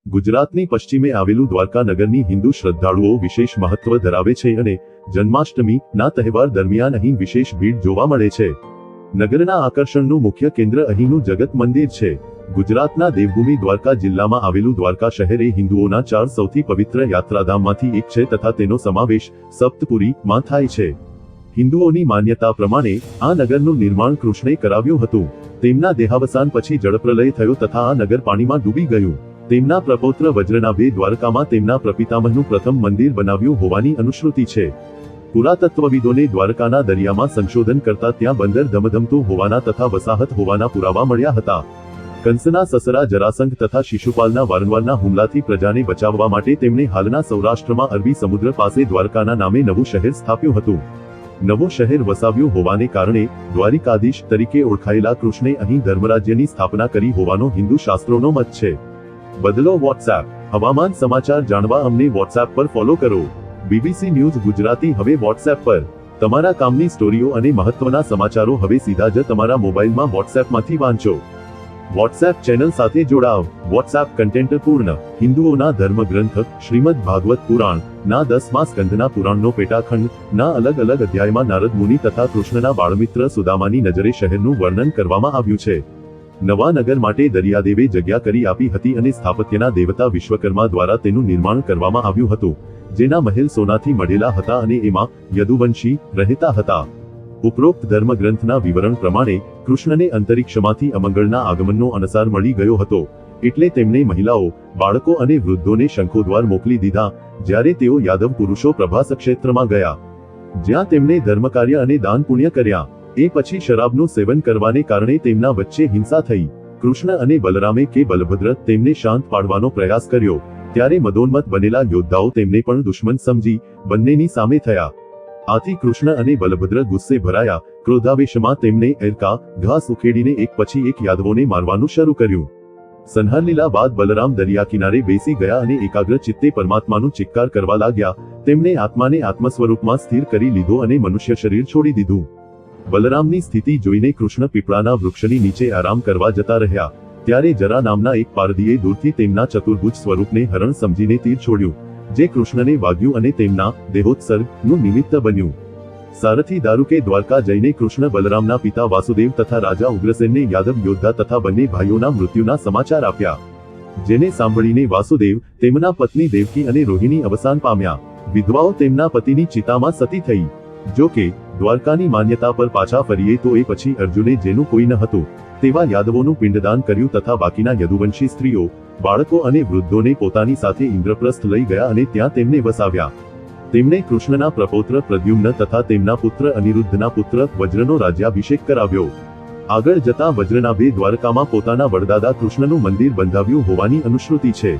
ગુજરાતની પશ્ચિમે આવેલું દ્વારકા નગરની હિન્દુ શ્રદ્ધાળુઓ વિશેષ મહત્વ ધરાવે છે અને જન્માષ્ટમીના તહેવાર દરમિયાન અહીં વિશેષ ભીડ જોવા મળે છે. નગરના આકર્ષણનું મુખ્ય કેન્દ્ર અહીંનું જગત મંદિર છે. ગુજરાતના દેવભૂમિ દ્વારકા જિલ્લામાં આવેલું દ્વારકા શહેર એ હિન્દુઓના 4 સૌથી પવિત્ર યાત્રાધામમાંથી એક છે તથા તેનો સમાવેશ સપ્તપુરીમાં થાય છે. હિન્દુઓની માન્યતા પ્રમાણે આ નગરનું નિર્માણ કૃષ્ણે કરાવ્યું હતું. તેમના દેહાવસાન પછી જળપ્રલય થયો તથા આ નગર પાણીમાં ડૂબી ગયું. તેમના પ્રપૌત્ર વજ્રનાભે દ્વારકામાં તેમના પ્રપિતામહનું પ્રથમ મંદિર બનાવ્યું હોવાની અનુશ્રુતિ છે. પુરાતત્વવિદોને દ્વારકાના દરિયામાં સંશોધન કરતા ત્યાં બંદર ધમધમતું હોવાના તથા વસાહત હોવાના પુરાવા મળ્યા હતા. કંસના સસરા જરાસંઘ તથા શિશુપાલના વારંવારના હુમલાથી પ્રજાને બચાવવા માટે તેમણે હાલના સૌરાષ્ટ્રમાં અરબી સમુદ્ર પાસે દ્વારકાના નામે નવું શહેર સ્થાપ્યું હતું. નવું શહેર વસાવ્યું હોવાને કારણે દ્વારિકાધીશ તરીકે ઓળખાયેલા કૃષ્ણે અહીં ધર્મરાજ્યની સ્થાપના કરી હોવાનો હિન્દુ શાસ્ત્રોનો મત છે. બદલો વોટ્સએપ. હવામાન સમાચાર જાણવા અમને વોટ્સએપ પર ફોલો કરો. બીબીસી ન્યૂઝ ગુજરાતી હવે વોટ્સએપ પર. તમારા કામની સ્ટોરીઓ અને મહત્વના સમાચારો હવે સીધા જ તમારા મોબાઈલમાં વોટ્સએપમાંથી વાંચો. વોટ્સએપ ચેનલ સાથે જોડાવ. વોટ્સએપ કન્ટેન્ટ પૂર્ણ. હિન્દુઓના ધર્મગ્રંથ શ્રીમદ ભાગવત પુરાણ ના 10મા સ્કંધના પુરાણનો પેટાખંડ ના અલગ અલગ અધ્યાયમાં નારદ મુનિ તથા કૃષ્ણના બાળમિત્ર સુદામાની નજરે શહેરનું વર્ણન કરવામાં આવ્યું છે. નવા નગર માટે દરિયાદેવે જગ્યા કરી આપી હતી અને સ્થાપત્યના દેવતા વિશ્વકર્મા દ્વારા તેનું નિર્માણ કરવામાં આવ્યું હતું, જેના મહેલ સોનાથી મળેલા હતા અને એમાં યદુવંશી રહેતા હતા. ઉપરોક્ત ધર્મગ્રંથના વિવરણ પ્રમાણે કૃષ્ણને અંતરિક્ષમાંથી અમંગળના આગમનનો અણસાર મળી ગયો હતો, એટલે તેમણે મહિલાઓ, બાળકો અને વૃદ્ધોને શંખોદ્વાર મોકલી દીધા, જ્યારે તેઓ યાદવ પુરુષો પ્રભાસ ક્ષેત્રમાં ગયા, જ્યાં તેમણે ધર્મકાર્ય અને દાન પુણ્ય કર્યા. એ પછી શરાબનું સેવન કરવાને કારણે તેમના વચ્ચે હિંસા થઈ. કૃષ્ણ અને બલરામે કે બલભદ્ર તેમને શાંત પાડવાનો પ્રયાસ કર્યો, ત્યારે મદોન્મત્ત બનેલા યોદ્ધાઓ તેમને પણ દુશ્મન સમજી બંનેની સામે થયા. આથી કૃષ્ણ અને બલભદ્ર ગુસ્સે ભરાયા. ક્રોધાવેશમાં તેમણે એરકા ઘાસ ઉખેડીને એક પછી એક યાદવોને મારવાનું શરૂ કર્યું. સંહારલીલા બાદ બલરામ દરિયા કિનારે બેસી ગયા અને એકાગ્ર ચિત્તે પરમાત્માનું ચિત્કાર કરવા લાગ્યા. તેમણે આત્માને આત્મસ્વરૂપમાં સ્થિર કરી લીધો અને મનુષ્ય શરીર છોડી દીધું. બલરામની સ્થિતિ જોઈને કૃષ્ણ પીપળાના વૃક્ષની નીચે આરામ કરવા જતા રહ્યા, ત્યારે જરા નામના એક પારધીએ દૂરથી તેમના ચતુર્ભુજ સ્વરૂપને હરણ સમજીને તીર છોડ્યું, જે કૃષ્ણને વાગ્યું અને તેમના દેહોત્સર્ગનું નિમિત્ત બન્યું. સારથી દારૂકે દ્વારકા જઈને કૃષ્ણ બલરામના પિતા વાસુદેવ તથા રાજા ઉગ્રસેનને યાદવ યોદ્ધા તથા બંને ભાઈઓના મૃત્યુના સમાચાર આપ્યા, જેને સાંભળીને વાસુદેવ, તેમના પત્ની દેવકી અને રોહિણી અવસાન પામ્યા. વિધવાઓ તેમના પતિની ચિતામાં સતી થઈ. જો કે દ્વારકાની માન્યતા પર પાછા ફરીએ તો એ પછી અર્જુને જેનું કોઈ ન હતું તેવા યાદવોનું પિંડદાન કર્યું તથા બાકીના યદુવંશી સ્ત્રીઓ, બાળકો અને વૃદ્ધોને પોતાની સાથે ઇન્દ્રપ્રસ્થ લઈ ગયા અને ત્યાં તેમને વસાવ્યા. તેમણે કૃષ્ણના પ્રપૌત્ર પ્રદ્યુમ્ન તથા તેમના પુત્ર અનિરુદ્ધના પુત્ર વજ્રનો રાજ્યાભિષેક કરાવ્યો. આગળ જતા વજ્રનાભે દ્વારકામાં પોતાના વડદાદા કૃષ્ણનું મંદિર બંધાવ્યું હોવાની અનુશ્રુતિ છે.